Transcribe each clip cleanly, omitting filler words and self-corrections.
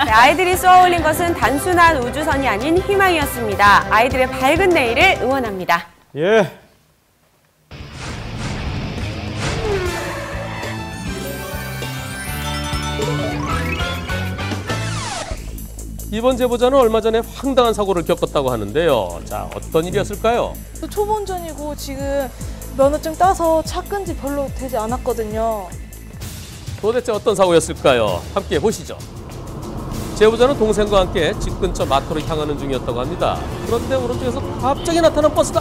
네, 아이들이 쏘아올린 것은 단순한 우주선이 아닌 희망이었습니다. 아이들의 밝은 내일을 응원합니다. 예. 이번 제보자는 얼마 전에 황당한 사고를 겪었다고 하는데요. 자, 어떤 일이었을까요? 초보 운전이고 지금 면허증 따서 차 끈 지 별로 되지 않았거든요. 도대체 어떤 사고였을까요? 함께 보시죠. 제보자는 동생과 함께 집 근처 마트로 향하는 중이었다고 합니다. 그런데 오른쪽에서 갑자기 나타난 버스가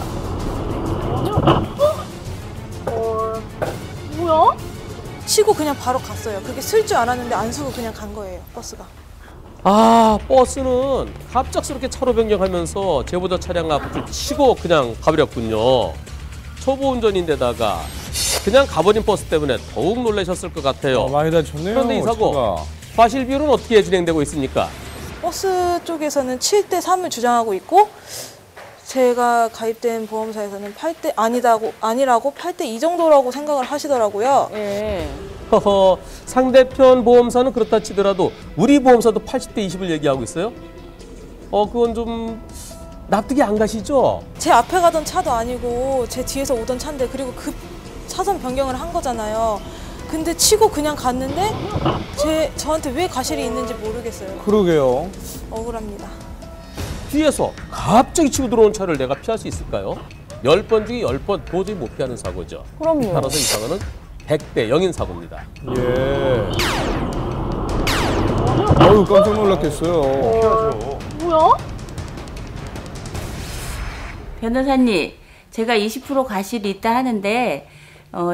뭐야? 치고 그냥 바로 갔어요. 그게 쓸 줄 알았는데 안 쓰고 그냥 간 거예요, 버스가. 아, 버스는 갑작스럽게 차로 변경하면서 제보자 차량 앞을 치고 그냥 가버렸군요. 초보 운전인데다가 그냥 가버린 버스 때문에 더욱 놀라셨을 것 같아요. 많이 다쳤네요. 그런데 이 사고 차가. 과실 비율은 어떻게 진행되고 있습니까? 버스 쪽에서는 7대 3을 주장하고 있고 제가 가입된 보험사에서는 8대 아니라고 8대 2 정도라고 생각을 하시더라고요. 예. 허허, 상대편 보험사는 그렇다 치더라도 우리 보험사도 80대 20을 얘기하고 있어요? 그건 좀 납득이 안 가시죠? 제 앞에 가던 차도 아니고 제 뒤에서 오던 차인데 그리고 급 차선 변경을 한 거잖아요. 근데 치고 그냥 갔는데 저한테 왜 과실이 있는지 모르겠어요. 그러게요. 억울합니다. 뒤에서 갑자기 치고 들어온 차를 내가 피할 수 있을까요? 10번 중에 10번 도저히 못 피하는 사고죠. 그럼요. 따라서 이 사고는 100대 0인 사고입니다. 예. 아유, 깜짝 놀랐겠어요. 뭐야? 변호사님, 제가 20% 과실이 있다 하는데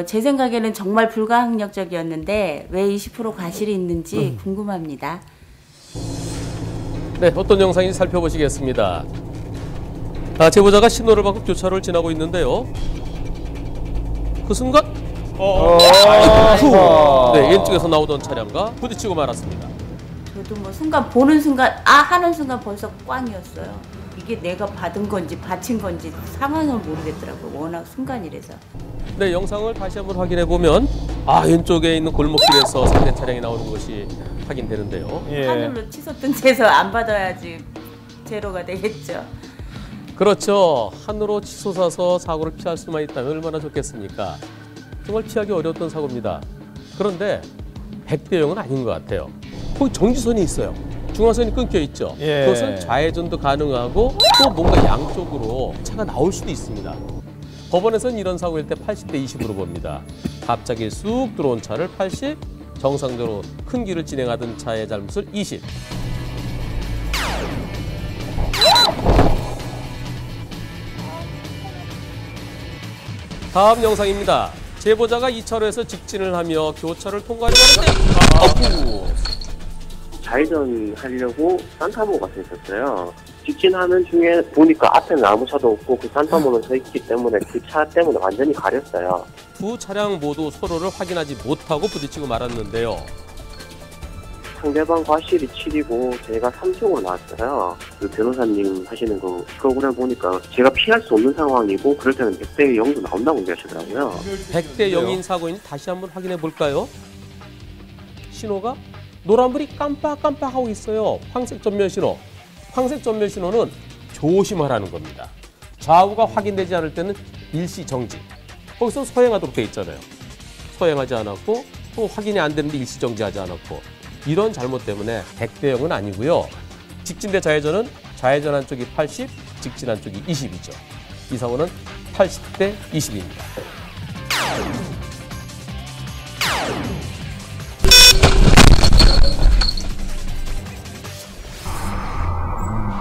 제 생각에는 정말 불가항력적이었는데 왜 20% 과실이 있는지 궁금합니다. 네, 어떤 영상인지 살펴보시겠습니다. 제보자가 신호를 받고 교차로를 지나고 있는데요. 그 순간 네, 왼쪽에서 나오던 차량과 부딪히고 말았습니다. 저도 뭐 순간 보는 순간 하는 순간 벌써 꽝이었어요. 이게 내가 받은 건지 바친 건지 상황을 모르겠더라고요. 워낙 순간이라서. 네, 영상을 다시 한번 확인해 보면 왼쪽에 있는 골목길에서 상대 차량이 나오는 것이 확인되는데요. 예. 하늘로 치솟 등재해서 안 받아야지 제로가 되겠죠. 그렇죠. 하늘로 치솟아서 사고를 피할 수만 있다면 얼마나 좋겠습니까? 정말 피하기 어려웠던 사고입니다. 그런데 100대 0은 아닌 것 같아요. 거기 정지선이 있어요. 중앙선이 끊겨 있죠. 예. 그것은 좌회전도 가능하고 또 뭔가 양쪽으로 차가 나올 수도 있습니다. 법원에서는 이런 사고일 때 80대 20으로 봅니다. 갑자기 쑥 들어온 차를 80, 정상적으로 큰 길을 진행하던 차의 잘못을 20. 다음 영상입니다. 제보자가 2차로에서 직진을 하며 교차를 통과하려고 하는데 좌회전 하려고 산타모가 서 있었어요. 직진하는 중에 보니까 앞에는 아무 차도 없고 그 산타모는 서 있기 때문에 그 차 때문에 완전히 가렸어요. 두 차량 모두 서로를 확인하지 못하고 부딪히고 말았는데요. 상대방 과실이 7이고 제가 3쪽으로 나왔어요. 그 변호사님 하시는 그 프로그램 보니까 제가 피할 수 없는 상황이고 그럴 때는 100대 0도 나온다고 얘기하시더라고요. 100대 0인 사고인 다시 한번 확인해 볼까요? 신호가 노란불이 깜빡깜빡하고 있어요. 황색 전면 신호. 황색 전면 신호는 조심하라는 겁니다. 좌우가 확인되지 않을 때는 일시 정지. 거기서 서행하도록 돼 있잖아요. 서행하지 않았고 또 확인이 안 되는데 일시 정지하지 않았고 이런 잘못 때문에 100대 0은 아니고요. 직진 대 좌회전은 좌회전 한쪽이 80, 직진 한쪽이 20이죠. 이 사고는 80대 20입니다.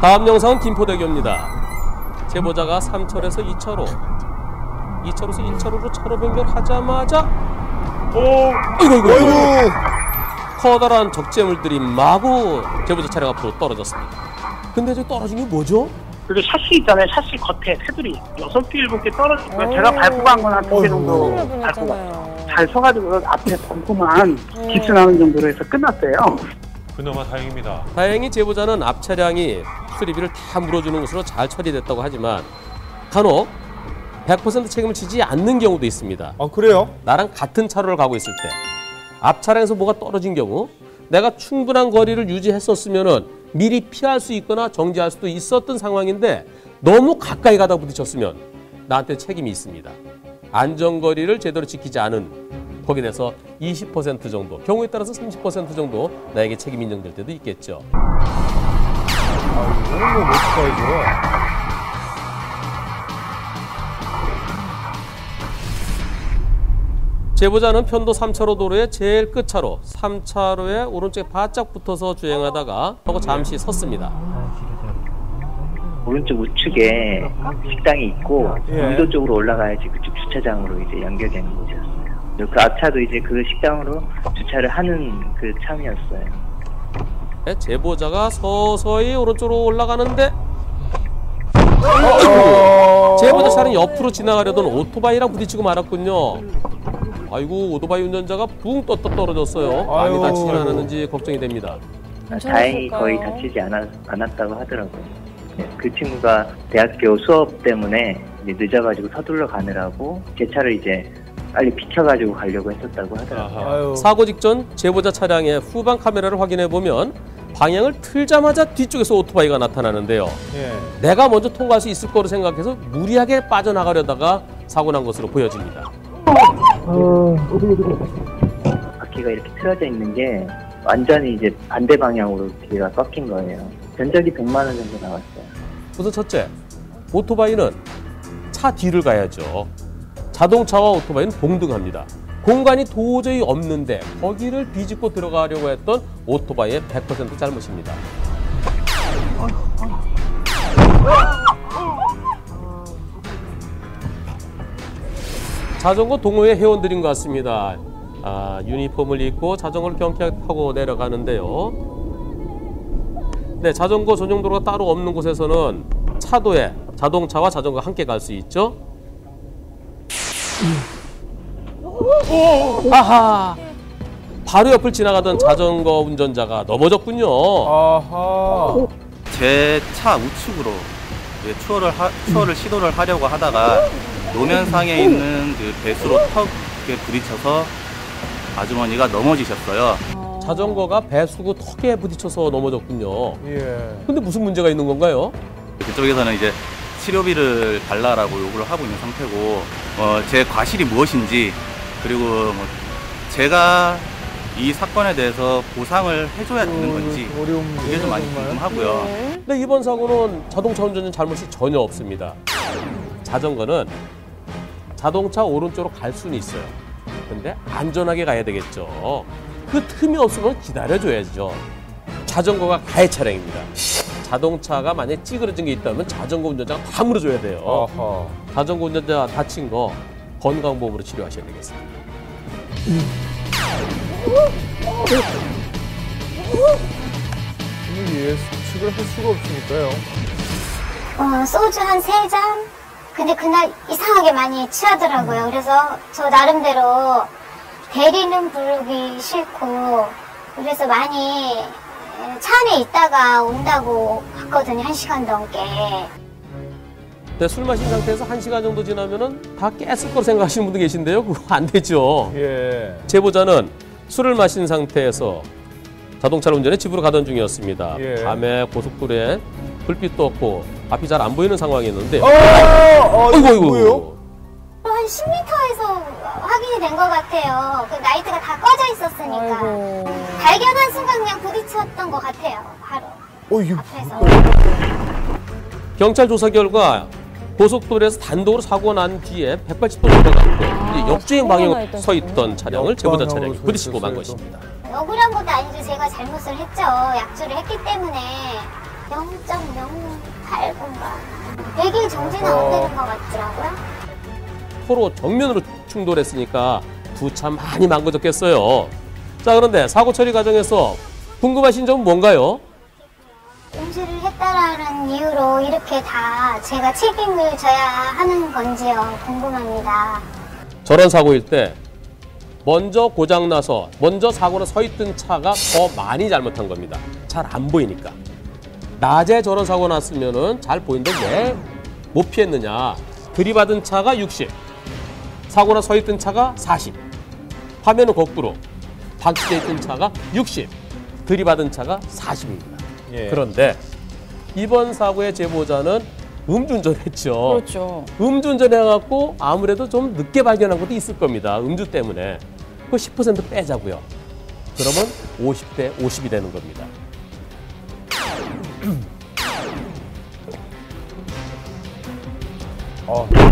다음 영상은 김포대교입니다. 제보자가 3차로에서 2차로, 2차로에서 1차로로 차로 변경하자마자 이거 커다란 적재물들이 마구 제보자 차량 앞으로 떨어졌습니다. 근데 저 떨어진 게 뭐죠? 그리고 샤시 있잖아요. 샤시 겉에 테두리 6개, 7개 떨어진 거예요. 제가 밟고 간 건 한 2개 정도 밟고 갔어요. 잘 서가지고 앞에 범퍼만 기스나는 정도로 해서 끝났어요. 그나마 다행입니다. 다행히 제보자는 앞 차량이 수리비를 다 물어주는 것으로 잘 처리됐다고 하지만 간혹 100% 책임을 지지 않는 경우도 있습니다. 그래요? 나랑 같은 차로를 가고 있을 때 앞 차량에서 뭐가 떨어진 경우 내가 충분한 거리를 유지했었으면은 미리 피할 수 있거나 정지할 수도 있었던 상황인데 너무 가까이 가다 부딪혔으면 나한테 책임이 있습니다. 안전거리를 제대로 지키지 않은 거기에 대해서 20% 정도, 경우에 따라서 30% 정도 나에게 책임이 인정될 때도 있겠죠. 이거는 뭐 멋있어야죠. 제보자는 편도 3차로 도로의 제일 끝차로 3차로에 오른쪽에 바짝 붙어서 주행하다가 하고 잠시 섰습니다. 오른쪽 우측에 식당이 있고 예. 울도 쪽으로 올라가야지 그쪽 주차장으로 이제 연결되는 곳이었어요. 그 앞차도 이제 그 식당으로 주차를 하는 그 참이었어요. 제보자가 서서히 오른쪽으로 올라가는데 제보자 차는 옆으로 지나가려던 오토바이랑 부딪히고 말았군요. 아이고, 오토바이 운전자가 붕 떴다 떨어졌어요. 많이 아유. 다치진 않았는지 걱정이 됩니다. 다행히 거의 다치지 않았다고 하더라고요. 그 친구가 대학교 수업 때문에 이제 늦어가지고 서둘러 가느라고 제 차를 이제 빨리 비켜가지고 가려고 했었다고 하더라고요. 아유. 사고 직전 제보자 차량의 후방 카메라를 확인해 보면 방향을 틀자마자 뒤쪽에서 오토바이가 나타나는데요. 예. 내가 먼저 통과할 수 있을 거로 생각해서 무리하게 빠져나가려다가 사고 난 것으로 보여집니다. 바퀴가 이렇게 틀어져 있는 게 완전히 이제 반대 방향으로 뒤가 꺾인 거예요. 견적이 100만 원 정도 나왔어요. 우선 첫째, 오토바이는 차 뒤를 가야죠. 자동차와 오토바이는 동등합니다. 공간이 도저히 없는데 거기를 비집고 들어가려고 했던 오토바이의 100% 잘못입니다. 자전거 동호회 회원들인 것 같습니다. 유니폼을 입고 자전거를 경쾌하게 타고 내려가는데요. 네, 자전거 전용 도로가 따로 없는 곳에서는 차도에 자동차와 자전거가 함께 갈 수 있죠. 아하! 바로 옆을 지나가던 자전거 운전자가 넘어졌군요. 아하. 제 차 우측으로 이제 추월을 시도를 하려고 하다가 노면상에 있는 그 배수로 턱에 부딪혀서 아주머니가 넘어지셨어요. 자전거가 배수구 턱에 부딪혀서 넘어졌군요. 예. 근데 무슨 문제가 있는 건가요? 그쪽에서는 이제 치료비를 달라라고 요구를 하고 있는 상태고, 제 과실이 무엇인지, 그리고 뭐 제가 이 사건에 대해서 보상을 해줘야 되는 건지, 어려운 그게 좀 많이 궁금하고요. 근데 이번 사고는 자동차 운전자 잘못이 전혀 없습니다. 자전거는 자동차 오른쪽으로 갈 수는 있어요. 근데 안전하게 가야 되겠죠. 그 틈이 없으면 기다려줘야죠. 자전거가 가해 차량입니다. 자동차가 만약에 찌그러진 게 있다면 자전거 운전자가 다 물어줘야 돼요. 아하. 자전거 운전자 다친 거 건강보험으로 치료하셔야 되겠습니다. 예측을 할 수가 없으니까요. 소주 한 3잔? 근데 그날 이상하게 많이 취하더라고요. 그래서 저 나름대로 대리는 부르기 싫고, 그래서 많이 차 안에 있다가 온다고 갔거든요. 1시간 넘게. 네, 술 마신 상태에서 1시간 정도 지나면은 다 깼을 거로 생각하시는 분도 계신데요. 그거 안 되죠. 예. 제보자는 술을 마신 상태에서 자동차를 운전해 집으로 가던 중이었습니다. 예. 밤에 고속도로에 불빛도 없고 앞이 잘 안 보이는 상황이었는데 이거 뭐예요? 한 10m에서 확인이 된 것 같아요. 그 라이트가 다 꺼져 있었으니까. 발견한 순간 그냥 부딪혔던 것 같아요. 바로 앞에서. 경찰 조사 결과 고속도로에서 단독으로 사고가 난 뒤에 180도 정도 가고 옆주행 방향으로 서 있던 차량을 제보자 차량이 부딪히고 만 것입니다. 억울한 것도 아니죠. 제가 잘못을 했죠. 약주를 했기 때문에 0.08분가 100일 정지는 안 되는 것 같더라고요. 서로 정면으로 충돌했으니까 두 차 많이 망가졌겠어요. 자, 그런데 사고 처리 과정에서 궁금하신 점은 뭔가요? 음주를 했다라는 이유로 이렇게 다 제가 책임을 져야 하는 건지요. 궁금합니다. 저런 사고일 때 먼저 고장나서 먼저 사고로 서 있던 차가 더 많이 잘못한 겁니다. 잘 안 보이니까. 낮에 저런 사고 났으면은 잘 보이는데 왜 못 피했느냐. 들이받은 차가 60, 사고나 서 있던 차가 40, 화면은 거꾸로 박치돼 있던 차가 60. 들이받은 차가 40입니다. 예. 그런데 이번 사고의 제보자는 음주운전했죠. 그렇죠. 음주운전해갖고 아무래도 좀 늦게 발견한 것도 있을 겁니다. 음주 때문에. 그 10% 빼자고요. 그러면 50대 50이 되는 겁니다. 아,